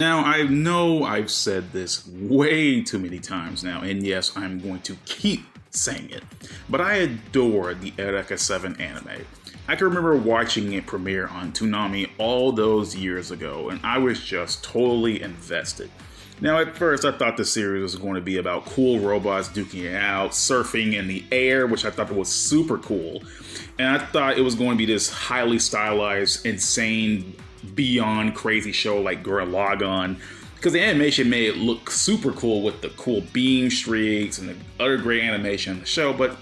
Now, I know I've said this way too many times now, and yes, I'm going to keep saying it, but I adore the Eureka 7 anime. I can remember watching it premiere on Toonami all those years ago, and I was just totally invested. Now, at first, I thought the series was going to be about cool robots duking it out, surfing in the air, which I thought was super cool, and I thought it was going to be this highly stylized, insane, beyond crazy show like Coralians, because the animation made it look super cool with the cool beam streaks and the other great animation in the show, but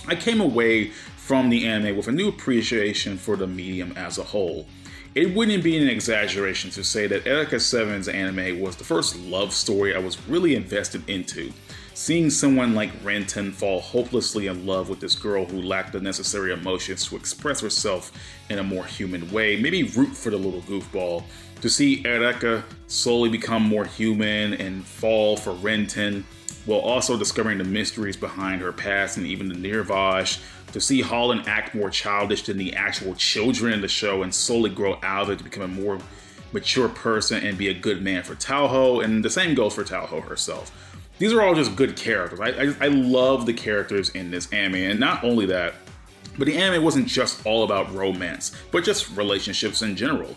I came away from the anime with a new appreciation for the medium as a whole. It wouldn't be an exaggeration to say that Eureka Seven's anime was the first love story I was really invested into. Seeing someone like Renton fall hopelessly in love with this girl who lacked the necessary emotions to express herself in a more human way, maybe root for the little goofball, to see Eureka slowly become more human and fall for Renton, while also discovering the mysteries behind her past and even the Nirvash, to see Holland act more childish than the actual children in the show and slowly grow out of it to become a more mature person and be a good man for Taoho, and the same goes for Taoho herself. These are all just good characters. I love the characters in this anime, and not only that, but the anime wasn't just all about romance, but just relationships in general.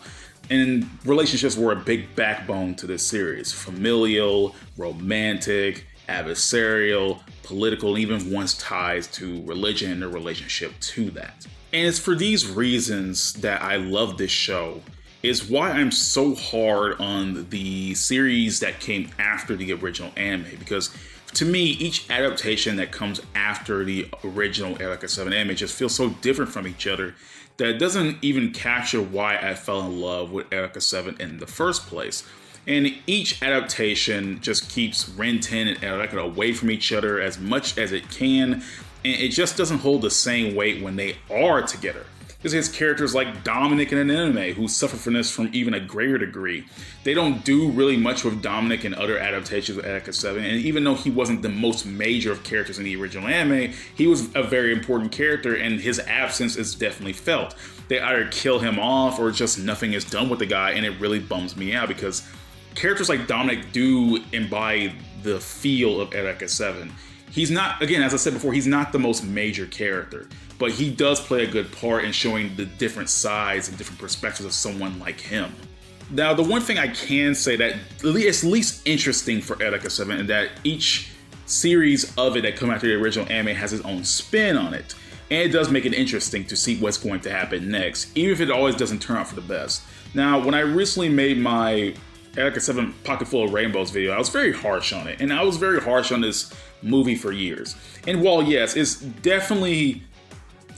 And relationships were a big backbone to this series. Familial, romantic, adversarial, political, and even once ties to religion and the relationship to that. And it's for these reasons that I love this show. Is why I'm so hard on the series that came after the original anime, because to me, each adaptation that comes after the original Eureka 7 anime just feels so different from each other that it doesn't even capture why I fell in love with Eureka 7 in the first place. And each adaptation just keeps Renton and Eureka away from each other as much as it can, and it just doesn't hold the same weight when they are together. This has characters like Dominic in an anime who suffer from this from even a greater degree. They don't do really much with Dominic in other adaptations of Eureka 7, and even though he wasn't the most major of characters in the original anime, he was a very important character, and his absence is definitely felt. They either kill him off or just nothing is done with the guy, and it really bums me out because characters like Dominic do embody the feel of Eureka 7. He's not, again, as I said before, he's not the most major character, but he does play a good part in showing the different sides and different perspectives of someone like him. Now, the one thing I can say that is least interesting for Eureka 7 is that each series of it that come after the original anime has its own spin on it. And it does make it interesting to see what's going to happen next, even if it always doesn't turn out for the best. Now, when I recently made my Eureka 7 Pocket Full of Rainbows video, I was very harsh on it. And I was very harsh on this movie for years. And while, yes, it's definitely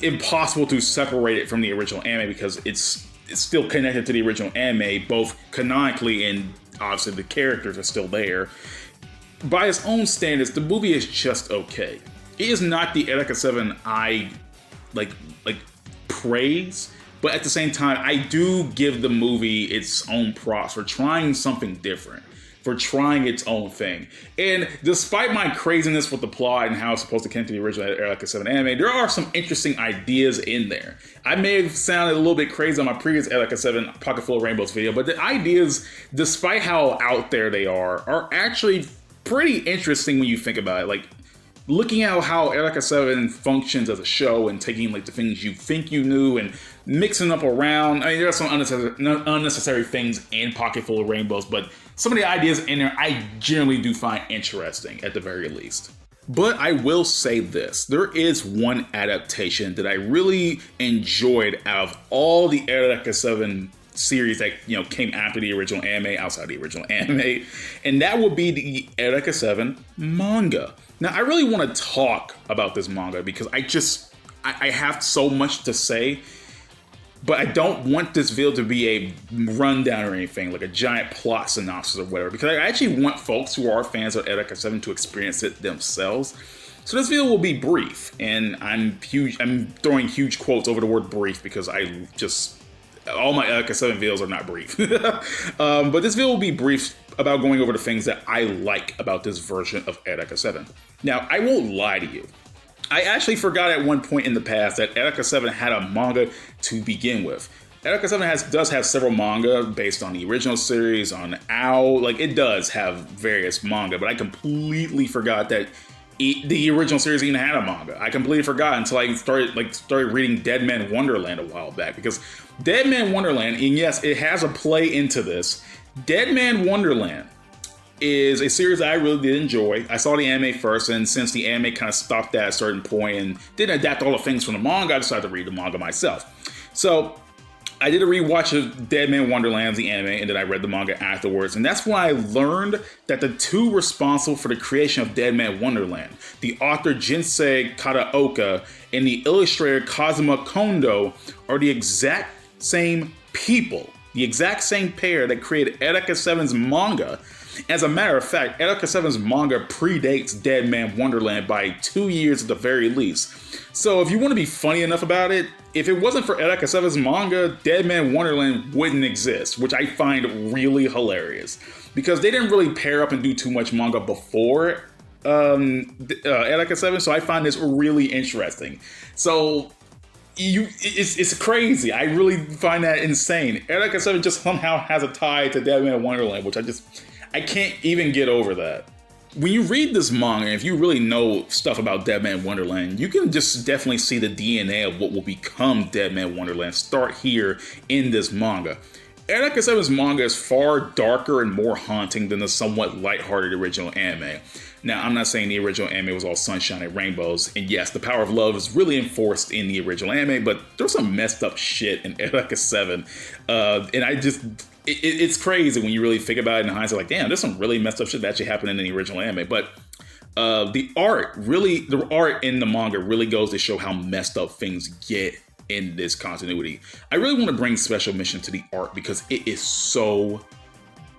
impossible to separate it from the original anime because it's still connected to the original anime, both canonically and obviously the characters are still there. By its own standards, the movie is just okay. It is not the Eureka 7 I like praise, but at the same time, I do give the movie its own props for trying something different, for trying its own thing. And despite my craziness with the plot and how it's supposed to connect to the original Eureka 7 anime, there are some interesting ideas in there. I may have sounded a little bit crazy on my previous Eureka 7 Pocket Full of Rainbows video, but the ideas, despite how out there they are actually pretty interesting when you think about it. Like, looking at how Eureka 7 functions as a show and taking like the things you think you knew and mixing them up around. I mean, there are some unnecessary things in Pocket Full of Rainbows, but some of the ideas in there I generally do find interesting at the very least. But I will say this, there is one adaptation that I really enjoyed out of all the Eureka 7 series that came after the original anime, outside the original anime, and that would be the Eureka 7 manga. Now, I really want to talk about this manga because I have so much to say, but I don't want this video to be a rundown or anything, like a giant plot synopsis or whatever, because I actually want folks who are fans of Eureka 7 to experience it themselves. So this video will be brief, and I'm throwing huge quotes over the word brief because all my Eureka 7 videos are not brief. But this video will be brief about going over the things that I like about this version of Eureka 7. Now, I won't lie to you. I actually forgot at one point in the past that Eureka 7 had a manga to begin with. Eureka 7 does have several manga based on the original series, on OW. Like, it does have various manga, but I completely forgot that the original series even had a manga. I completely forgot until I started reading Dead Man Wonderland a while back, because Dead Man Wonderland, and yes, it has a play into this. Dead Man Wonderland is a series I really did enjoy. I saw the anime first, and since the anime kind of stopped at a certain point and didn't adapt all the things from the manga, I decided to read the manga myself. So I did a rewatch of Dead Man Wonderland, the anime, and then I read the manga afterwards. And that's when I learned that the two responsible for the creation of Dead Man Wonderland, the author Jinsei Kataoka and the illustrator Kazuma Kondo, are the exact same people, the exact same pair that created Eureka 7's manga. As a matter of fact, Eureka 7's manga predates Dead Man Wonderland by 2 years at the very least. So if you want to be funny enough about it, if it wasn't for Eureka 7's manga, Dead Man Wonderland wouldn't exist, which I find really hilarious. Because they didn't really pair up and do too much manga before Eureka 7, so I find this really interesting. So it's crazy. I really find that insane. Eureka 7 just somehow has a tie to Dead Man Wonderland, which I can't even get over that. When you read this manga, if you really know stuff about Dead Man Wonderland, you can just definitely see the DNA of what will become Dead Man Wonderland start here in this manga. Eureka 7's manga is far darker and more haunting than the somewhat lighthearted original anime. Now, I'm not saying the original anime was all sunshine and rainbows, and yes, the power of love is really enforced in the original anime, but there's some messed up shit in Eureka 7, and it's crazy when you really think about it in hindsight, like, damn, there's some really messed up shit that actually happened in the original anime, but the art in the manga really goes to show how messed up things get in this continuity. I really want to bring special mention to the art because it is so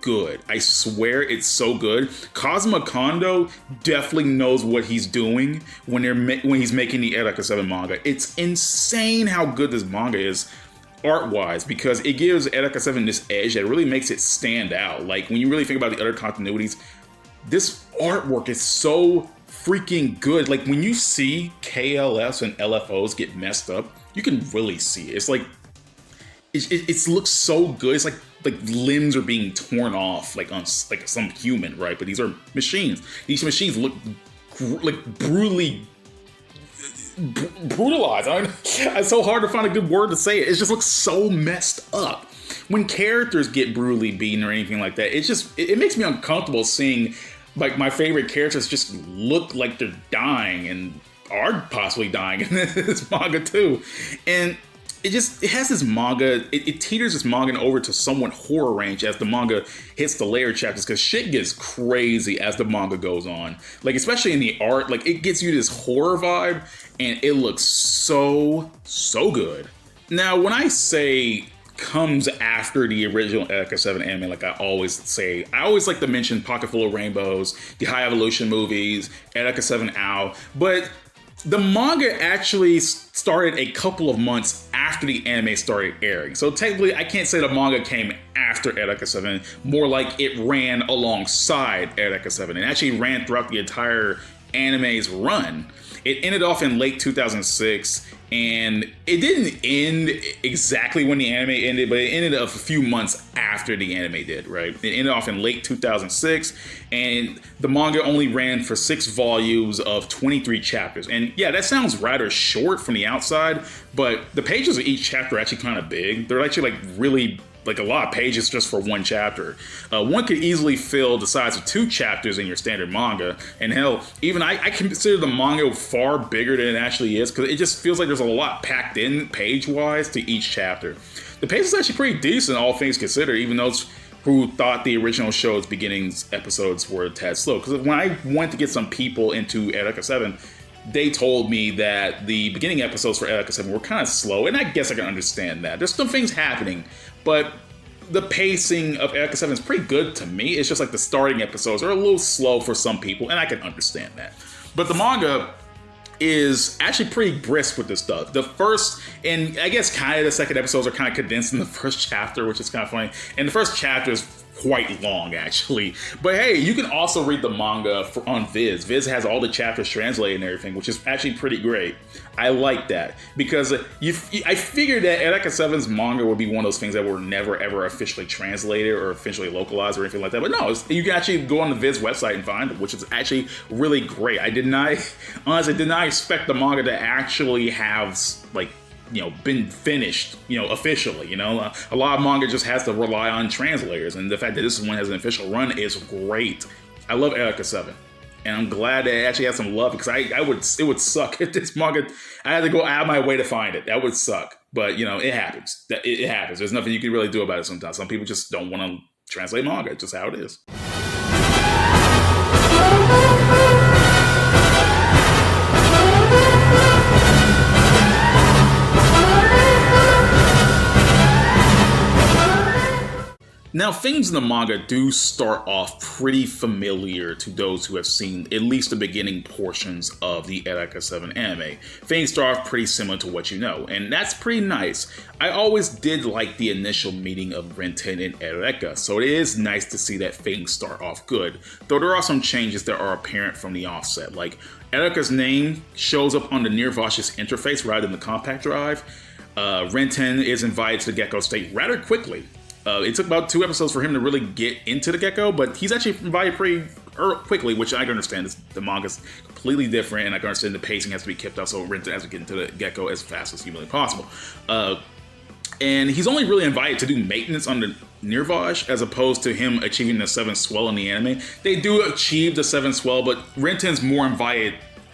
good. I swear it's so good. Kazuma Kondo definitely knows what he's doing when he's making the Eureka 7 manga. It's insane how good this manga is art-wise, because it gives Eureka 7 this edge that really makes it stand out. Like, when you really think about the other continuities, this artwork is so freaking good. Like, when you see KLFs and LFOs get messed up, you can really see it. It's like, it looks so good. It's like limbs are being torn off, like on like some human, right? But these are machines. These machines look brutally brutalized. It's so hard to find a good word to say it. It just looks so messed up. When characters get brutally beaten or anything like that, it makes me uncomfortable seeing like my favorite characters just look like they're dying and are possibly dying in this manga too. And it has this manga, it teeters this manga over to somewhat horror range as the manga hits the later chapters, because shit gets crazy as the manga goes on. Like, especially in the art, like, it gives you this horror vibe, and it looks so good. Now, when I say comes after the original Eureka 7 anime, like I always say, I always like to mention Pocket Full of Rainbows, the High Evolution movies, Eureka 7 OW, but the manga actually started a couple of months after the anime started airing. So technically, I can't say the manga came after Eureka 7, more like it ran alongside Eureka 7 and actually ran throughout the entire anime's run. It ended off in late 2006, and it didn't end exactly when the anime ended, but it ended up a few months after the anime did, right? It ended off in late 2006, and the manga only ran for 6 volumes of 23 chapters. And yeah, that sounds rather short from the outside, but the pages of each chapter are actually kind of big. They're actually really a lot of pages just for one chapter. One could easily fill the size of 2 chapters in your standard manga. And hell, even I consider the manga far bigger than it actually is, because it just feels like there's a lot packed in page-wise to each chapter. The pace is actually pretty decent, all things considered, even those who thought the original show's beginnings episodes were a tad slow. Because when I went to get some people into Eureka 7, they told me that the beginning episodes for Eureka 7 were kind of slow, and I guess I can understand that. There's some things happening, but the pacing of Eureka 7 is pretty good to me. It's just like the starting episodes are a little slow for some people, and I can understand that. But the manga is actually pretty brisk with this stuff. The first, and I guess kind of the second episodes are kind of condensed in the first chapter, which is kind of funny. And the first chapter is quite long, actually. But hey, you can also read the manga on Viz. Viz has all the chapters translated and everything, which is actually pretty great. I like that because I figured that Eureka 7's manga would be one of those things that were never ever officially translated or officially localized or anything like that. But no, you can actually go on the Viz website and find it, which is actually really great. I honestly did not expect the manga to actually have like, been finished, officially. A lot of manga just has to rely on translators, and the fact that this one has an official run is great. I love Eureka 7, and I'm glad that it actually has some love, because it would suck if this manga, I had to go out of my way to find it. That would suck, but it happens. It happens. There's nothing you can really do about it sometimes. Some people just don't want to translate manga. It's just how it is. Now, things in the manga do start off pretty familiar to those who have seen at least the beginning portions of the Eureka 7 anime. Things start off pretty similar to what you know, and that's pretty nice. I always did like the initial meeting of Renton and Eureka, so it is nice to see that things start off good, though there are some changes that are apparent from the offset, like Eureka's name shows up on the Nearvosh's interface rather than the compact drive. Renton is invited to the Gecko state rather quickly. It took about 2 episodes for him to really get into the Gecko, but he's actually invited pretty quickly, which I can understand. The manga's completely different, and I can understand the pacing has to be kept up, so Renton has to get into the Gecko as fast as humanly possible. And he's only really invited to do maintenance on the Nearvosh, as opposed to him achieving the 7th swell in the anime. They do achieve the 7th swell, but Renton's more invited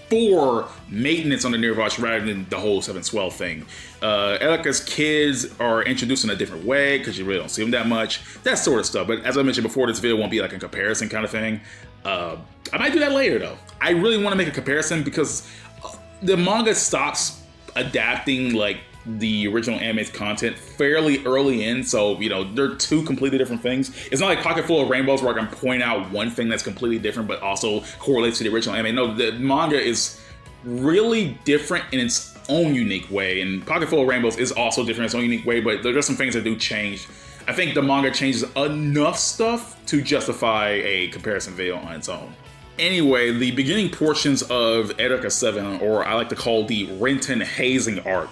for maintenance on the Nearvosh rather than the whole 7th swell thing. Eureka's kids are introduced in a different way because you really don't see them that much. That sort of stuff. But as I mentioned before, this video won't be like a comparison kind of thing. I might do that later though. I really want to make a comparison because the manga stops adapting like the original anime's content fairly early in, so they're 2 completely different things. It's not like Pocket Full of Rainbows where I can point out one thing that's completely different but also correlates to the original anime. No, the manga is really different in its own unique way, and Pocket Full of Rainbows is also different in its own unique way, but there are some things that do change. I think the manga changes enough stuff to justify a comparison video on its own. Anyway, the beginning portions of Eureka 7, or I like to call the Renton hazing arc,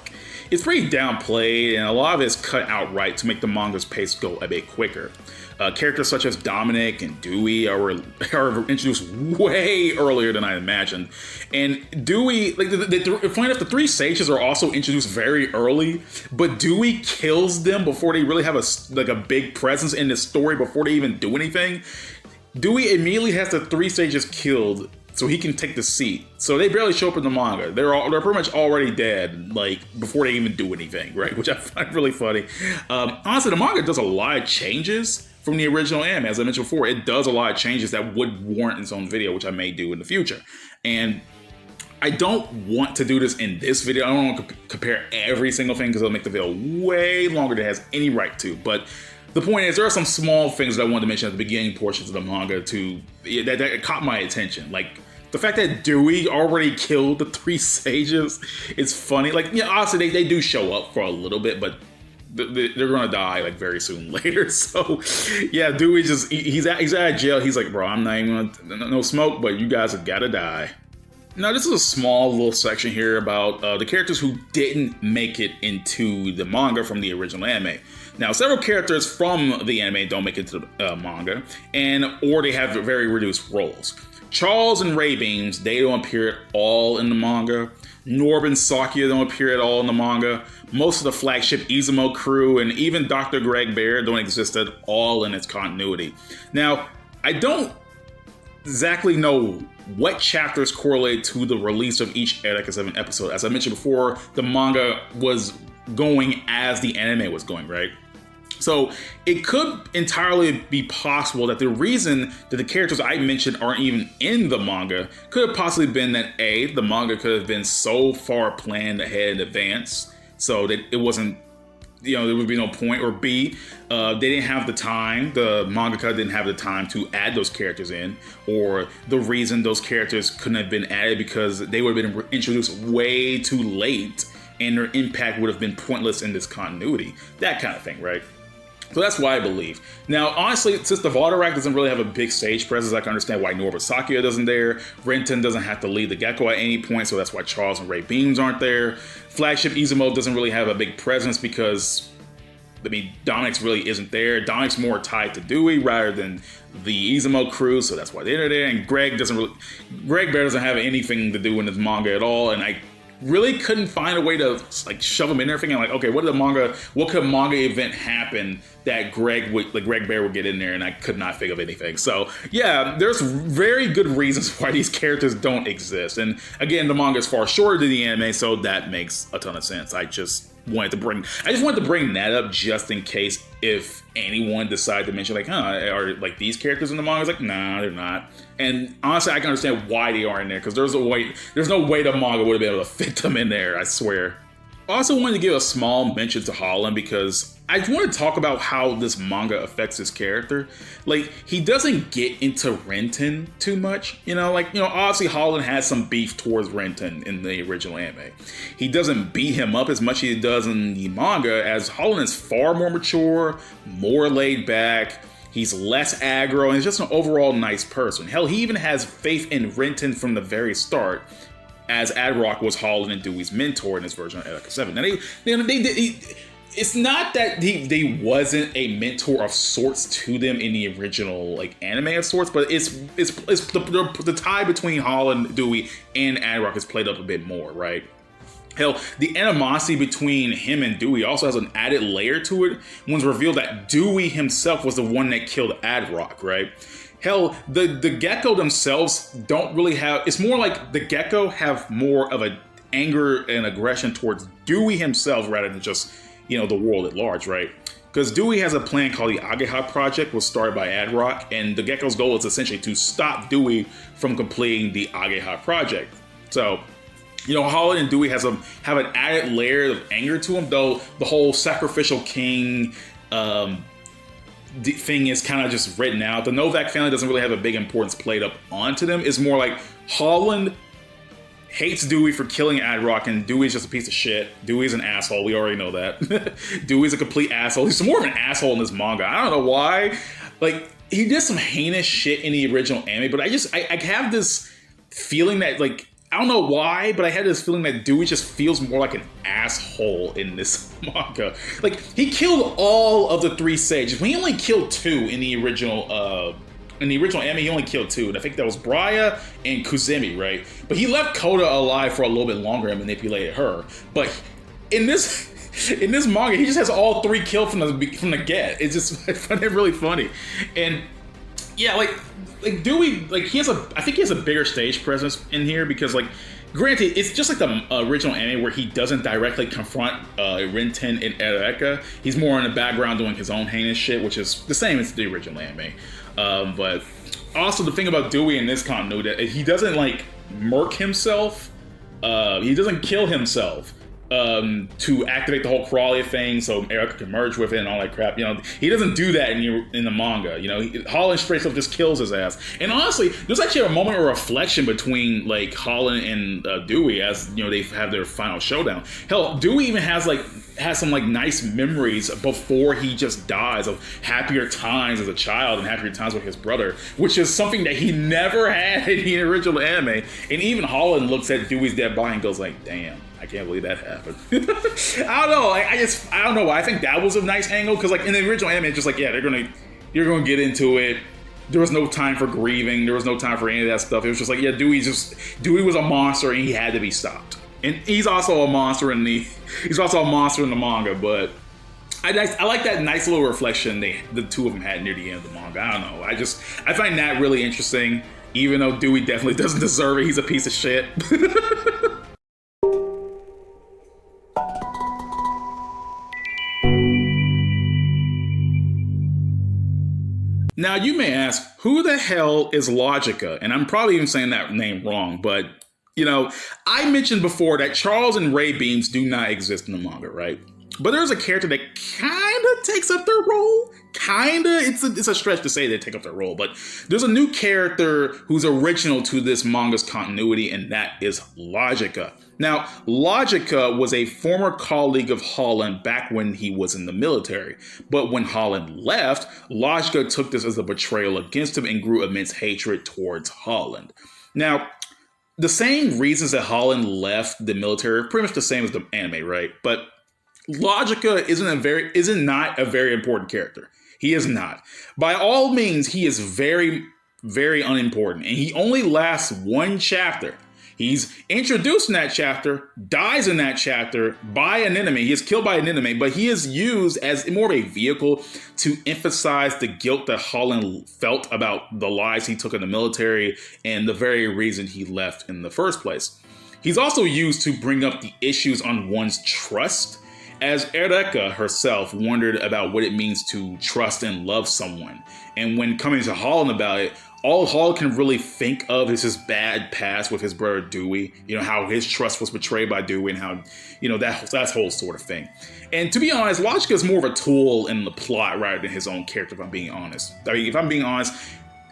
it's pretty downplayed, and a lot of it's cut outright to make the manga's pace go a bit quicker. Characters such as Dominic and Dewey are introduced way earlier than I imagined. And Dewey, funny enough, the 3 sages are also introduced very early, but Dewey kills them before they really have a big presence in the story, before they even do anything. Dewey immediately has the 3 sages killed so he can take the seat. So they barely show up in the manga. They're pretty much already dead, before they even do anything, right? Which I find really funny. Honestly, the manga does a lot of changes from the original anime. As I mentioned before, it does a lot of changes that would warrant its own video, which I may do in the future. And I don't want to do this in this video. I don't want to compare every single thing because it'll make the video way longer than it has any right to. But the point is, there are some small things that I wanted to mention at the beginning portions of the manga that caught my attention. Like, the fact that Dewey already killed the 3 sages is funny. Honestly, they do show up for a little bit, but they're gonna die very soon later. So yeah, Dewey he's out of jail. He's like, bro, I'm not even gonna no smoke, but you guys have gotta die. Now, this is a small little section here about the characters who didn't make it into the manga from the original anime. Now, several characters from the anime don't make it to the manga, or they have very reduced roles. Charles and Raybeams, they don't appear at all in the manga. Norb and Sakia don't appear at all in the manga. Most of the flagship Izumo crew and even Dr. Greg Bear don't exist at all in its continuity. Now, I don't exactly know what chapters correlate to the release of each Eureka 7 episode. As I mentioned before, the manga was going as the anime was going, right? So it could entirely be possible that the reason that the characters I mentioned aren't even in the manga could have possibly been that A, the manga could have been so far planned ahead in advance so that it wasn't, there would be no point, or B, they didn't have the time, the mangaka didn't have the time to add those characters in, or the reason those characters couldn't have been added because they would have been introduced way too late and their impact would have been pointless in this continuity. That kind of thing, right? So that's why I believe. Now, honestly, since the Voldemort doesn't really have a big stage presence, I can understand why Nobusakia doesn't there. Renton doesn't have to lead the Gecko at any point, so that's why Charles and Ray Beams aren't there. Flagship Izumo doesn't really have a big presence because, I mean, Dominic's really isn't there. Dominic's more tied to Dewey rather than the Izumo crew, so that's why they're there. And Greg Bear doesn't have anything to do in this manga at all, and I really couldn't find a way to like shove him in there, thinking like, okay, what could manga event happen that Greg Bear would get in there, and I could not think of anything. So yeah, there's very good reasons why these characters don't exist. And again, the manga is far shorter than the anime, so that makes a ton of sense. I just wanted to bring that up just in case if anyone decided to mention like, are like these characters in the manga? It's like, nah, they're not. And honestly, I can understand why they are in there, because there's no way the manga would have been able to fit them in there, I swear. I also wanted to give a small mention to Holland because I want to talk about how this manga affects his character. Like, he doesn't get into Renton too much, obviously Holland has some beef towards Renton in the original anime. He doesn't beat him up as much as he does in the manga, as Holland is far more mature, more laid back. He's less aggro, and he's just an overall nice person. Hell, he even has faith in Renton from the very start, as Adrock was Holland and Dewey's mentor in this version of Eureka Seven. Now, it's not that they wasn't a mentor of sorts to them in the original like anime of sorts, but it's the tie between Holland, Dewey, and Adrock is played up a bit more, right? Hell, the animosity between him and Dewey also has an added layer to it when it's revealed that Dewey himself was the one that killed Adrock, right? Hell, the Gecko themselves don't really have... It's more like the Gecko have more of an anger and aggression towards Dewey himself rather than just, the world at large, right? Because Dewey has a plan called the Ageha Project, was started by Adrock, and the Gecko's goal is essentially to stop Dewey from completing the Ageha Project. So, Holland and Dewey have an added layer of anger to him, though the whole sacrificial king thing is kind of just written out. The Novak family doesn't really have a big importance played up onto them. It's more like Holland hates Dewey for killing Adrock, and Dewey's just a piece of shit. Dewey's an asshole. We already know that. Dewey's a complete asshole. He's more of an asshole in this manga. I don't know why. Like, he did some heinous shit in the original anime, but I have this feeling that, like, I don't know why, but I had this feeling that Dewey just feels more like an asshole in this manga. Like, he killed all of the three sages. He only killed two in the original anime. He only killed two, and I think that was Briya and Kuzumi, right? But he left Koda alive for a little bit longer and manipulated her. But in this manga, he just has all three killed from the get. It's just, I find it really funny. And yeah, like Dewey, like I think he has a bigger stage presence in here because, like, granted, it's just like the original anime where he doesn't directly confront Renton and Eureka. He's more in the background doing his own heinous shit, which is the same as the original anime. But also the thing about Dewey in this continuity, he doesn't like murk himself. He doesn't kill himself to activate the whole Coralia thing so Eureka can merge with it and all that crap. He doesn't do that in the manga. Holland straight up just kills his ass. And honestly, there's actually a moment of reflection between like Holland and Dewey as they have their final showdown. Hell, Dewey even has some like nice memories before he just dies of happier times as a child and happier times with his brother, which is something that he never had in the original anime. And even Holland looks at Dewey's dead body and goes like, damn, I can't believe that happened. I don't know. I don't know. I think that was a nice angle because, like, in the original anime, it's just like, yeah, you're gonna get into it. There was no time for grieving. There was no time for any of that stuff. It was just like, yeah, Dewey was a monster and he had to be stopped. And he's also a monster in the manga. But I like that nice little reflection the two of them had near the end of the manga. I don't know. I find that really interesting. Even though Dewey definitely doesn't deserve it, he's a piece of shit. Now, you may ask, who the hell is Logica? And I'm probably even saying that name wrong, but, I mentioned before that Charles and Ray Beams do not exist in the manga, right? But there's a character that kind of takes up their role, kinda, it's a stretch to say they take up their role, but there's a new character who's original to this manga's continuity, and that is Logica. Now, Logica was a former colleague of Holland back when he was in the military, but when Holland left, Logica took this as a betrayal against him and grew immense hatred towards Holland. Now, the same reasons that Holland left the military are pretty much the same as the anime, right? But Logica isn't not a very important character. He is not. By all means, he is very, very unimportant, and he only lasts one chapter. He's introduced in that chapter, dies in that chapter by an enemy. He is killed by an enemy, but he is used as more of a vehicle to emphasize the guilt that Holland felt about the lies he took in the military and the very reason he left in the first place. He's also used to bring up the issues on one's trust, as Eureka herself wondered about what it means to trust and love someone. And when coming to Holland about it, all Holland can really think of is his bad past with his brother Dewey, how his trust was betrayed by Dewey and how, that whole sort of thing. And to be honest, Logica is more of a tool in the plot rather than his own character, if I'm being honest. I mean, if I'm being honest,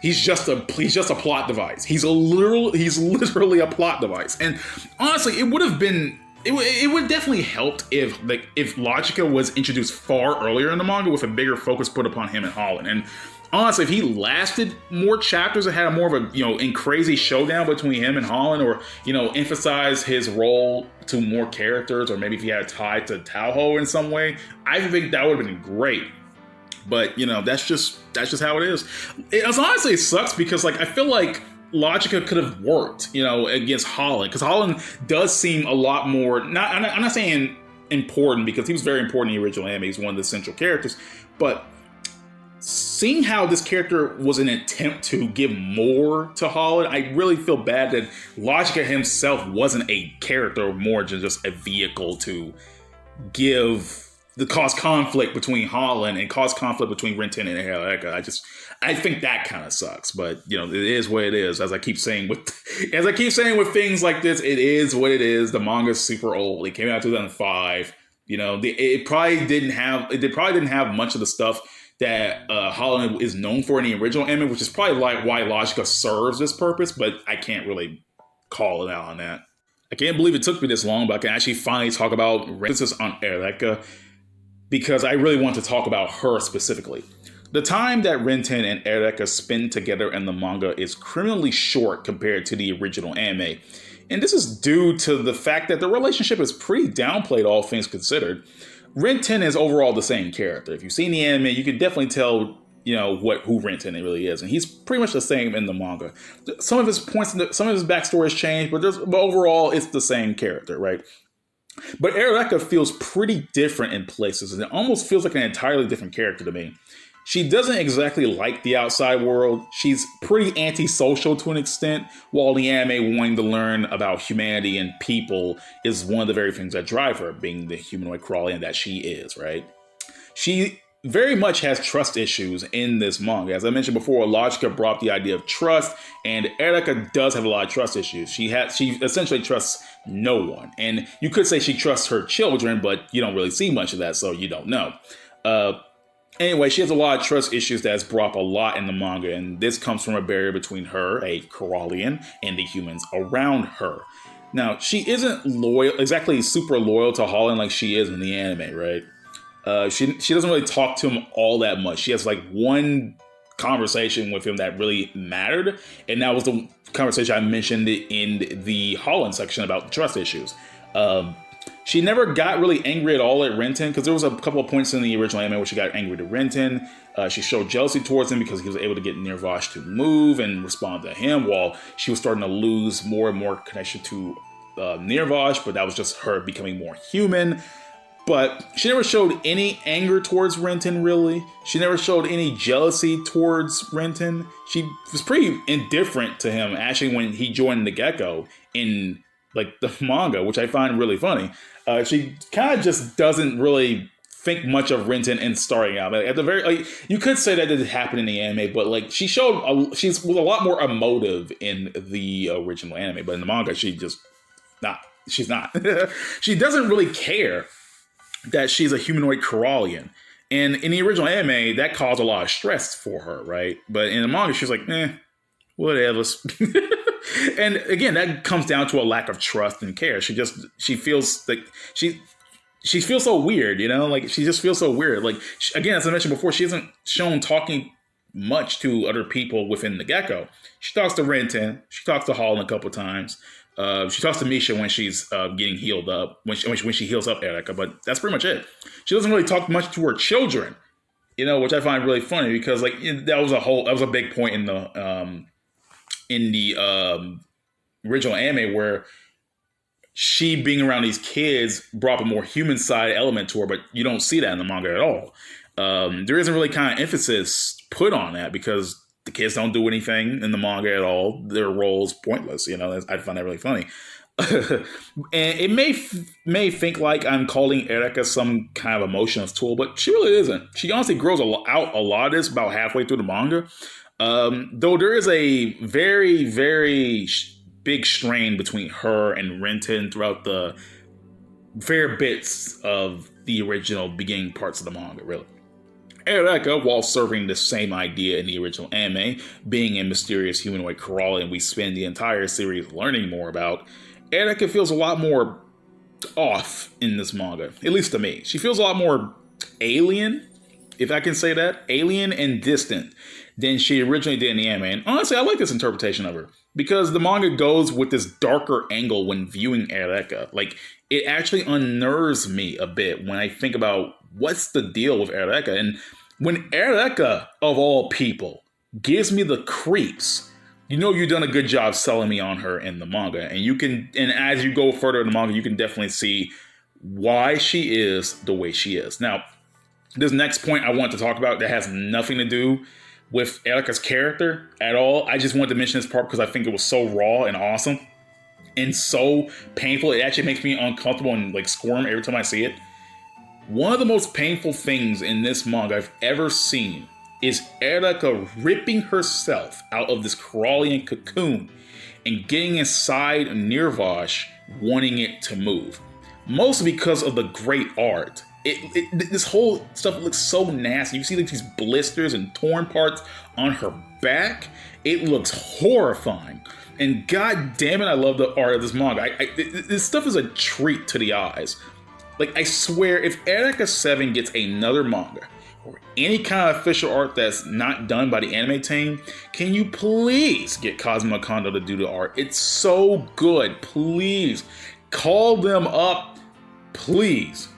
he's just a plot device. He's literally a plot device. And honestly, it would definitely helped if Logica was introduced far earlier in the manga with a bigger focus put upon him and Holland. And honestly, if he lasted more chapters and had a more of a, crazy showdown between him and Holland, or, emphasize his role to more characters, or maybe if he had a tie to Taoho in some way, I think that would have been great. But, that's just how it is. It sucks because, I feel like Logica could have worked, against Holland, because Holland does seem a lot more, I'm not saying important, because he was very important in the original anime. He's one of the central characters, but seeing how this character was an attempt to give more to Holland, I really feel bad that Logica himself wasn't a character, more than just a vehicle to cause conflict between Holland and cause conflict between Renton and Eureka. I think that kind of sucks, but it is what it is. As I keep saying with things like this, it is what it is. The manga's super old. It came out in 2005. It probably didn't have much of the stuff that Holland is known for in the original anime, which is probably why Logica serves this purpose, but I can't really call it out on that. I can't believe it took me this long, but I can actually finally talk about emphasis on Eureka, because I really want to talk about her specifically. The time that Renton and Eureka spend together in the manga is criminally short compared to the original anime. And this is due to the fact that the relationship is pretty downplayed, all things considered. Renton is overall the same character. If you've seen the anime, you can definitely tell, who Renton really is. And he's pretty much the same in the manga. Some of his backstory has changed, but overall it's the same character, right? But Eureka feels pretty different in places, and it almost feels like an entirely different character to me. She doesn't exactly like the outside world. She's pretty antisocial to an extent, while the anime wanting to learn about humanity and people is one of the very things that drive her, being the humanoid Coralian that she is, right? She very much has trust issues in this manga. As I mentioned before, Logica brought the idea of trust, and Eureka does have a lot of trust issues. She essentially trusts no one. And you could say she trusts her children, but you don't really see much of that, so you don't know. Anyway, she has a lot of trust issues that's brought up a lot in the manga, and this comes from a barrier between her, a Coralian, and the humans around her. Now, she isn't exactly super loyal to Holland like she is in the anime, right? She doesn't really talk to him all that much. She has one conversation with him that really mattered, and that was the conversation I mentioned in the Holland section about trust issues. She never got really angry at all at Renton, because there was a couple of points in the original anime where she got angry to Renton. She showed jealousy towards him because he was able to get Nirvash to move and respond to him, while she was starting to lose more and more connection to Nirvash, but that was just her becoming more human. But she never showed any anger towards Renton, really. She never showed any jealousy towards Renton. She was pretty indifferent to him, actually, when he joined the Gecko in the manga, which I find really funny. She kind of just doesn't really think much of Renton in starting out. At the very, you could say that didn't happen in the anime, but she's a lot more emotive in the original anime, but in the manga, she's not. She doesn't really care that she's a humanoid Coralian. And in the original anime, that caused a lot of stress for her, right? But in the manga, she's like, whatever. And again, that comes down to a lack of trust and care. She feels like she feels so weird, you know? Like, she just feels so weird. Like, again, as I mentioned before, she isn't shown talking much to other people within the Gecko. She talks to Renton. She talks to Holland a couple times. She talks to Misha when she's getting healed up, when she heals up Eureka, but that's pretty much it. She doesn't really talk much to her children, you know, which I find really funny because, like, that was a big point in the original anime where she being around these kids brought a more human side element to her, but you don't see that in the manga at all. There isn't really kind of emphasis put on that because the kids don't do anything in the manga at all. Their role's pointless, you know. I find that really funny. And it may think like I'm calling Eureka some kind of emotional tool, but she really isn't. She honestly grows out a lot of this about halfway through the manga. Though there is a very, very big strain between her and Renton throughout the fair bits of the original beginning parts of the manga, really. Eureka, while serving the same idea in the original anime, being a mysterious humanoid Coralian we spend the entire series learning more about, Eureka feels a lot more off in this manga, at least to me. She feels a lot more alien, if I can say that, alien and distant than she originally did in the anime. And honestly, I like this interpretation of her because the manga goes with this darker angle when viewing Eureka. Like, it actually unnerves me a bit when I think about what's the deal with Eureka. And when Eureka, of all people, gives me the creeps, you know you've done a good job selling me on her in the manga. And as you go further in the manga, you can definitely see why she is the way she is. Now, this next point I want to talk about that has nothing to do with Eureka's character at all. I just wanted to mention this part because I think it was so raw and awesome and so painful. It actually makes me uncomfortable and like squirm every time I see it. One of the most painful things in this manga I've ever seen is Eureka ripping herself out of this Coralian cocoon and getting inside Nirvash, wanting it to move. Mostly because of the great art. This whole stuff looks so nasty. You see like these blisters and torn parts on her back. It looks horrifying. And god damn it, I love the art of this manga. This stuff is a treat to the eyes. Like, I swear, if Eureka 7 gets another manga, or any kind of official art that's not done by the anime team, can you please get Kazuma Kondo to do the art? It's so good. Please. Call them up. Please.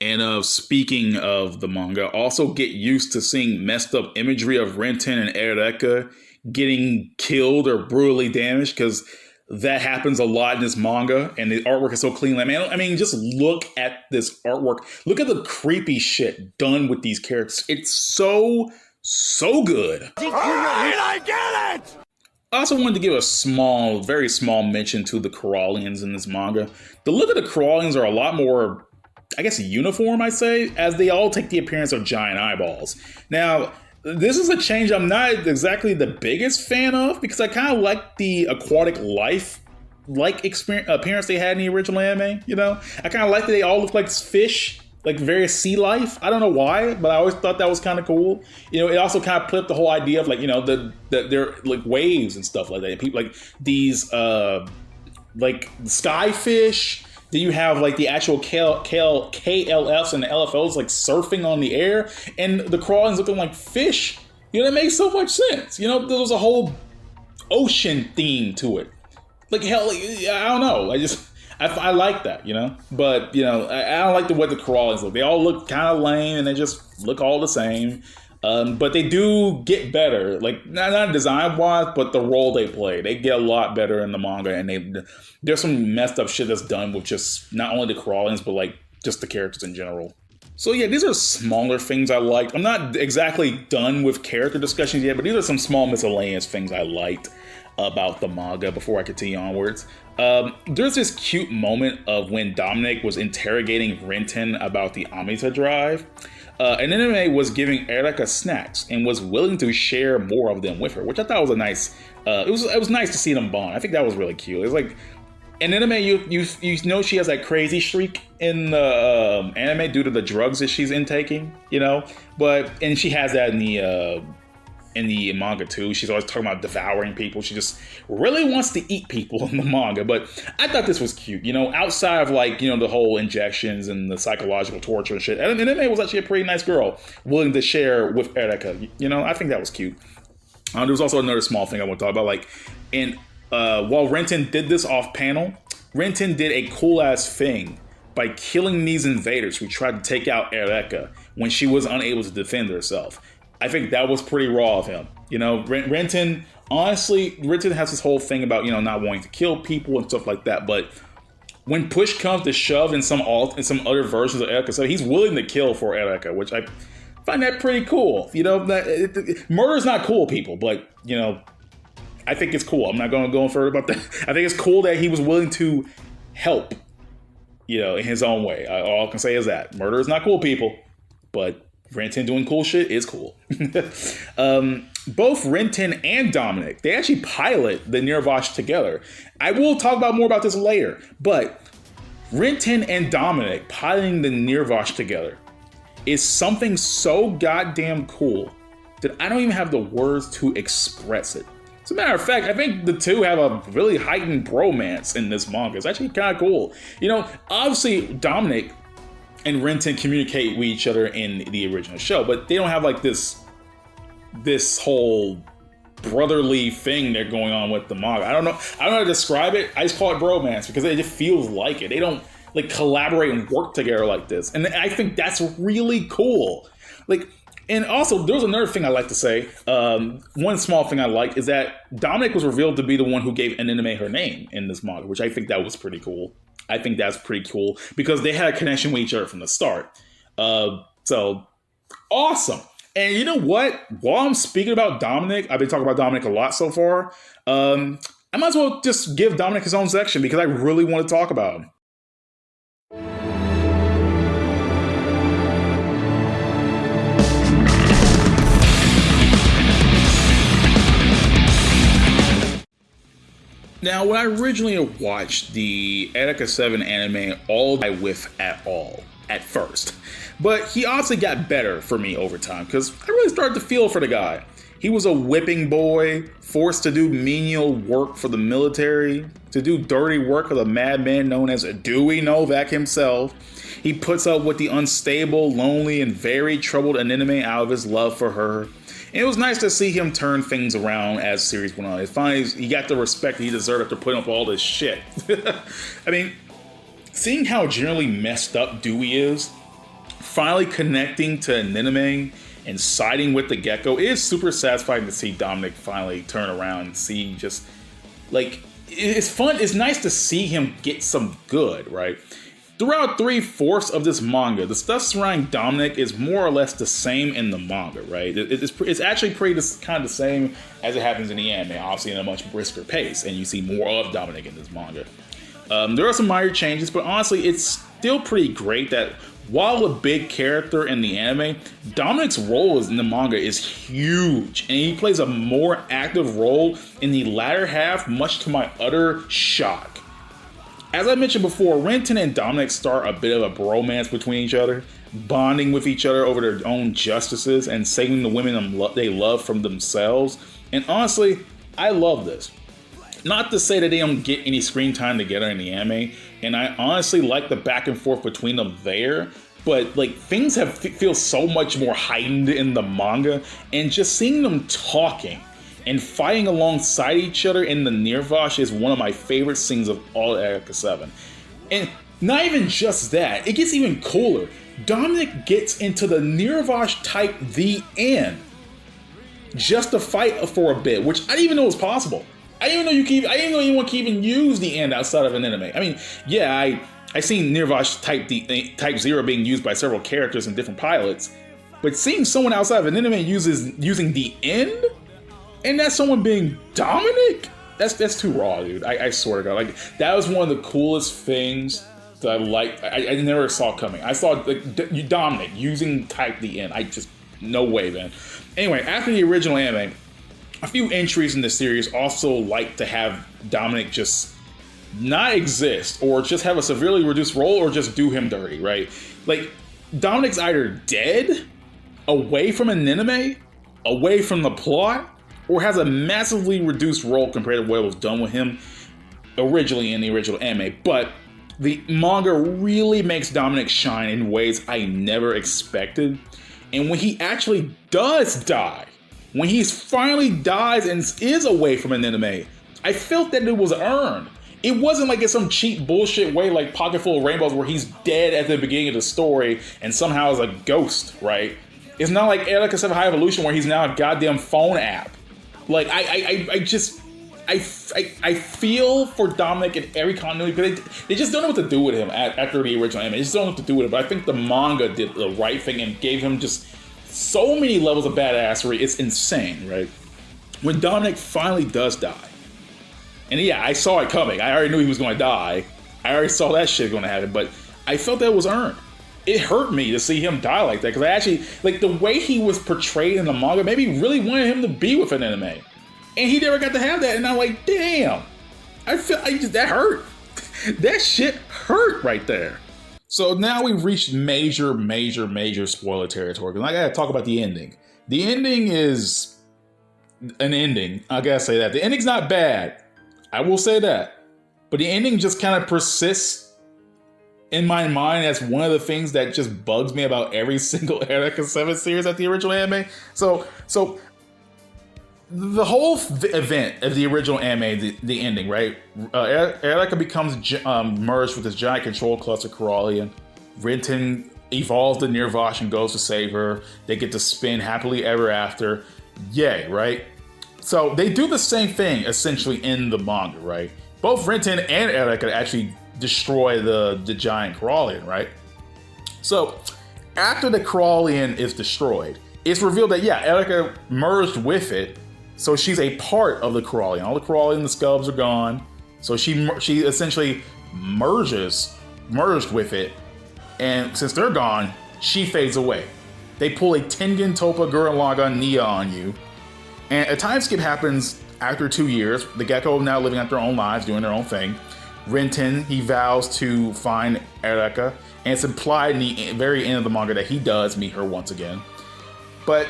And speaking of the manga, also get used to seeing messed up imagery of Renton and Eureka getting killed or brutally damaged, because that happens a lot in this manga, and the artwork is so clean. I mean, just look at this artwork. Look at the creepy shit done with these characters. It's so good. All right, I get it! I also wanted to give a very small mention to the Coralians in this manga. The look of the Coralians are a lot more, I guess, uniform, I'd say, as they all take the appearance of giant eyeballs. Now, this is a change I'm not exactly the biggest fan of, because I kind of like the aquatic life-like appearance they had in the original anime, you know? I kind of like that they all look like fish, like very sea life. I don't know why, but I always thought that was kind of cool. You know, it also kind of put up the whole idea of, like, you know, they're like waves and stuff like that. People like these, like skyfish. Then you have like the actual KLFs and the LFOs like surfing on the air, and the Coralians looking like fish. You know, that makes so much sense. You know, there was a whole ocean theme to it. Like, hell, I don't know. I like that, you know? But, you know, I don't like the way the Coralians look. They all look kind of lame, and they just look all the same. But they do get better, like not design-wise, but the role they play. They get a lot better in the manga, and there's some messed up shit that's done with just not only the Coralians, but like just the characters in general. So yeah, these are smaller things I liked. I'm not exactly done with character discussions yet, but these are some small miscellaneous things I liked about the manga before I continue onwards. There's this cute moment of when Dominic was interrogating Renton about the Amita drive. An anime was giving Eureka snacks and was willing to share more of them with her, which I thought was a nice. It was nice to see them bond. I think that was really cute. It's like in anime, you know she has that crazy streak in the anime due to the drugs that she's intaking, you know. And she has that in the manga too. She's always talking about devouring people. She just really wants to eat people in the manga. But I thought this was cute, you know, outside of like, you know, the whole injections and the psychological torture and shit. And Anime was actually a pretty nice girl, willing to share with Eureka. You know, I think that was cute. There was also another small thing I want to talk about. Like, while Renton did this off panel, Renton did a cool ass thing by killing these invaders who tried to take out Eureka when she was unable to defend herself. I think that was pretty raw of him. You know, Renton, honestly, Renton has this whole thing about, you know, not wanting to kill people and stuff like that. But when push comes to shove in some other versions of Eureka, so he's willing to kill for Eureka, which I find that pretty cool. You know, murder's not cool, people, but, you know, I think it's cool. I'm not going to go further about that. I think it's cool that he was willing to help, you know, in his own way. All I can say is that murder is not cool, people, but Renton doing cool shit is cool. Both Renton and Dominic, they actually pilot the Nirvash together. I will talk about more about this later, but Renton and Dominic piloting the Nirvash together is something so goddamn cool that I don't even have the words to express it. As a matter of fact, I think the two have a really heightened bromance in this manga. It's actually kind of cool. You know, obviously Dominic and Renton communicate with each other in the original show, but they don't have like this whole brotherly thing they're going on with the manga. I don't know how to describe it. I just call it bromance because it just feels like it. They don't like collaborate and work together like this, and I think that's really cool. Like, and also there's another thing I like to say. One small thing I like is that Dominic was revealed to be the one who gave Anime her name in this manga, which I think that was pretty cool. I think that's pretty cool because they had a connection with each other from the start. So awesome. And you know what? While I'm speaking about Dominic, I've been talking about Dominic a lot so far. I might as well just give Dominic his own section because I really want to talk about him. Now, when I originally watched the Eureka 7 anime, all I with at all, at first. But he obviously got better for me over time, because I really started to feel for the guy. He was a whipping boy, forced to do menial work for the military, to do dirty work of a madman known as Dewey Novak himself. He puts up with the unstable, lonely, and very troubled Anime out of his love for her. And it was nice to see him turn things around as series went on. Finally, he got the respect he deserved after putting up all this shit. I mean, seeing how generally messed up Dewey is, finally connecting to an anime and siding with the gecko is super satisfying to see Dominic finally turn around and see just, like, it's fun. It's nice to see him get some good, right? Throughout 3/4 of this manga, the stuff surrounding Dominic is more or less the same in the manga, right? It's actually pretty kind of the same as it happens in the anime, obviously in a much brisker pace, and you see more of Dominic in this manga. There are some minor changes, but honestly, it's still pretty great that while a big character in the anime, Dominic's role in the manga is huge, and he plays a more active role in the latter half, much to my utter shock. As I mentioned before, Renton and Dominic start a bit of a bromance between each other, bonding with each other over their own justices and saving the women they love from themselves. And honestly, I love this. Not to say that they don't get any screen time together in the anime, and I honestly like the back and forth between them there, but like things feel so much more heightened in the manga, and just seeing them talking and fighting alongside each other in the Nirvash is one of my favorite scenes of all Eureka 7. And not even just that, it gets even cooler. Dominic gets into the Nirvash type the end just to fight for a bit, which I didn't even know was possible. I didn't know anyone can even use the end outside of an anime. I mean, yeah, I seen Nirvash type 0 being used by several characters in different pilots, but seeing someone outside of an anime using the end? And that's someone being Dominic? That's too raw, dude. I swear to God. Like, that was one of the coolest things that I liked. I never saw coming. I saw like, Dominic using type the end. No way, man. Anyway, after the original anime, a few entries in the series also like to have Dominic just not exist, or just have a severely reduced role, or just do him dirty, right? Like, Dominic's either dead, away from an anime, away from the plot, or has a massively reduced role compared to what was done with him originally in the original anime. But the manga really makes Dominic shine in ways I never expected. And when he actually does die, when he finally dies and is away from an anime, I felt that it was earned. It wasn't like it's some cheap bullshit way like Pocket Full of Rainbows where he's dead at the beginning of the story and somehow is a ghost, right? It's not like Eureka 7 High Evolution where he's now a goddamn phone app. Like, I feel for Dominic in every continuity, but they just don't know what to do with him after the original anime. They just don't know what to do with him. But I think the manga did the right thing and gave him just so many levels of badassery. It's insane, right? When Dominic finally does die, and yeah, I saw it coming. I already knew he was going to die. I already saw that shit going to happen, but I felt that it was earned. It hurt me to see him die like that, because I actually, like, the way he was portrayed in the manga, maybe really wanted him to be with an anime. And he never got to have that, and I'm like, damn. That hurt. That shit hurt right there. So now we've reached major spoiler territory, because I gotta talk about the ending. The ending is an ending. I gotta say that. The ending's not bad. I will say that. But the ending just kind of persists in my mind as one of the things that just bugs me about every single Eureka 7 series at the original anime. So the whole event of the original anime, the ending, right? Eureka becomes merged with this giant control cluster Coralian. Renton evolves the Nirvash and goes to save her. They get to spin happily ever after. Yay, right? So they do the same thing essentially in the manga, right? Both Renton and Eureka actually destroy the giant Coralian, right? So after the Coralian is destroyed, it's revealed that, yeah, Eureka merged with it. So she's a part of the Coralian. All the Coralian, the Scubs are gone. So she essentially merged with it. And since they're gone, she fades away. They pull a Tengen Toppa Gurren Lagann Nia on you. And a time skip happens after 2 years. The Gecko now living out their own lives, doing their own thing. Renton, he vows to find Eureka. And it's implied in the very end of the manga that he does meet her once again. But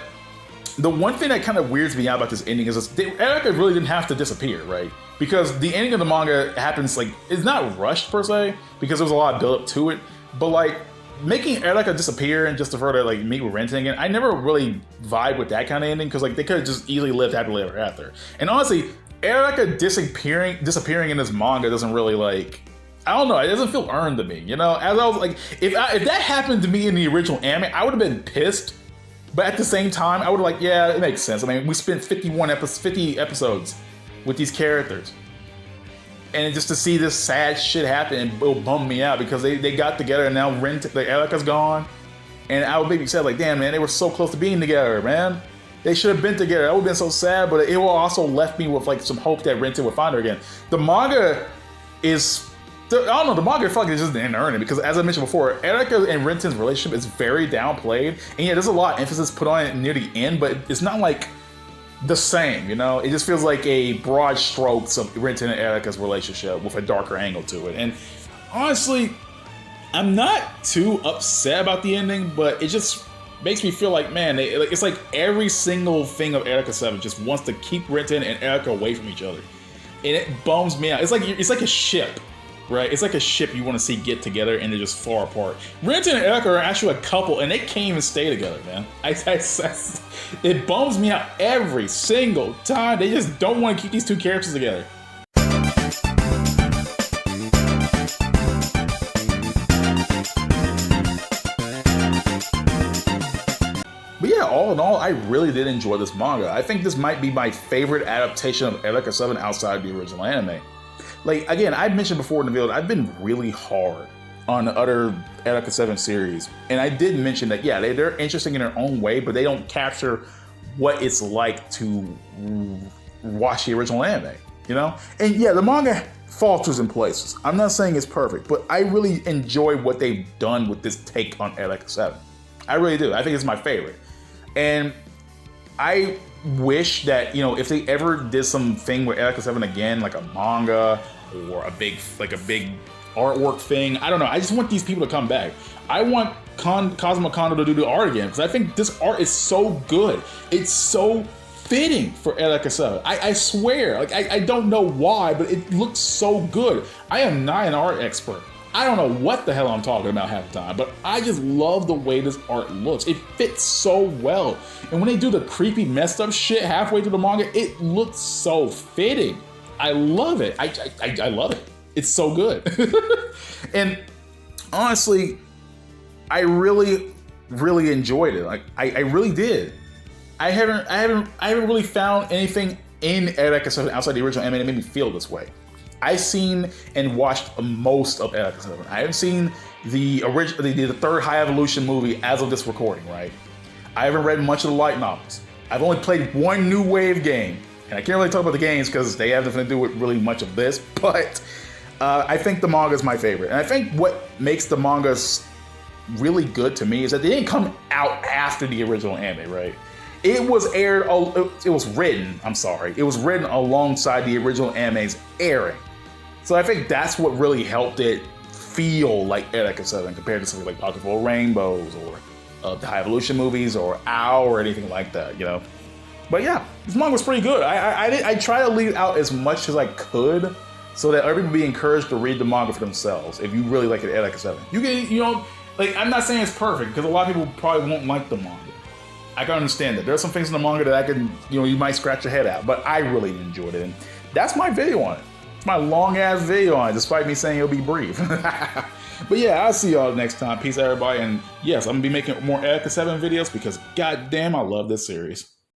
the one thing that kind of weirds me out about this ending is Eureka really didn't have to disappear, right? Because the ending of the manga happens, like, it's not rushed per se, because there was a lot of build up to it. But like, making Eureka disappear and just for her to like meet with Renton again, I never really vibe with that kind of ending, because like they could have just easily lived happily ever after. And honestly, Eureka disappearing in this manga doesn't really, like, I don't know, it doesn't feel earned to me, you know? As I was like, if that happened to me in the original anime, I would have been pissed. But at the same time, I would have like, yeah, it makes sense. I mean, we spent 50 episodes with these characters. And just to see this sad shit happen, it will bum me out, because they got together and now Eureka's gone. And I would be sad, like, damn, man, they were so close to being together, man. They should have been together. I would have been so sad, but it will also left me with like some hope that Renton would find her again. The manga is, I don't know, the manga fucking just didn't earn it, because as I mentioned before, Eureka and Renton's relationship is very downplayed. And yeah, there's a lot of emphasis put on it near the end, but it's not like the same, you know? It just feels like a broad strokes of Renton and Eureka's relationship with a darker angle to it. And honestly, I'm not too upset about the ending, but it just makes me feel like, man, it's like every single thing of Eureka 7 just wants to keep Renton and Eureka away from each other. And it bums me out. It's like a ship. Right? It's like a ship you want to see get together and they're just far apart. Renton and Eureka are actually a couple and they can't even stay together, man. It bums me out every single time. They just don't want to keep these two characters together. But yeah, all in all, I really did enjoy this manga. I think this might be my favorite adaptation of Eureka 7 outside the original anime. Like, again, I mentioned before in the video, I've been really hard on the other Eureka 7 series. And I did mention that, yeah, they're interesting in their own way, but they don't capture what it's like to watch the original anime, you know? And yeah, the manga falters in places. I'm not saying it's perfect, but I really enjoy what they've done with this take on Eureka 7. I really do. I think it's my favorite. And I wish that, you know, if they ever did something with Eureka 7 again, like a manga or a big artwork thing. I don't know. I just want these people to come back. I want Cosmo Kondo to do the art again because I think this art is so good. It's so fitting for Eureka 7. I swear, like I don't know why, but it looks so good. I am not an art expert. I don't know what the hell I'm talking about half the time, but I just love the way this art looks. It fits so well. And when they do the creepy messed up shit halfway through the manga, it looks so fitting. I love it. I love it. It's so good. And honestly, I really, really enjoyed it. Like I really did. I haven't really found anything in Eureka 7 outside the original anime that made me feel this way. I've seen and watched most of Eureka 7. I haven't seen the third High Evolution movie as of this recording, right? I haven't read much of the light novels. I've only played one New Wave game, and I can't really talk about the games because they have nothing to do with really much of this, but I think the manga is my favorite. And I think what makes the manga really good to me is that they didn't come out after the original anime, right? It was written alongside the original anime's airing. So I think that's what really helped it feel like Eureka 7 compared to something like Pocket Full of Rainbows or the High Evolution movies or OW or anything like that, you know? But yeah, this manga was pretty good. I try to leave out as much as I could so that everybody be encouraged to read the manga for themselves if you really like it, Eureka 7. I'm not saying it's perfect because a lot of people probably won't like the manga. I can understand that. There are some things in the manga that you might scratch your head at, but I really enjoyed it. And that's my video on it. It's my long-ass video on it, despite me saying it'll be brief. But yeah, I'll see y'all next time. Peace, everybody. And yes, I'm going to be making more Eureka 7 videos because goddamn, I love this series.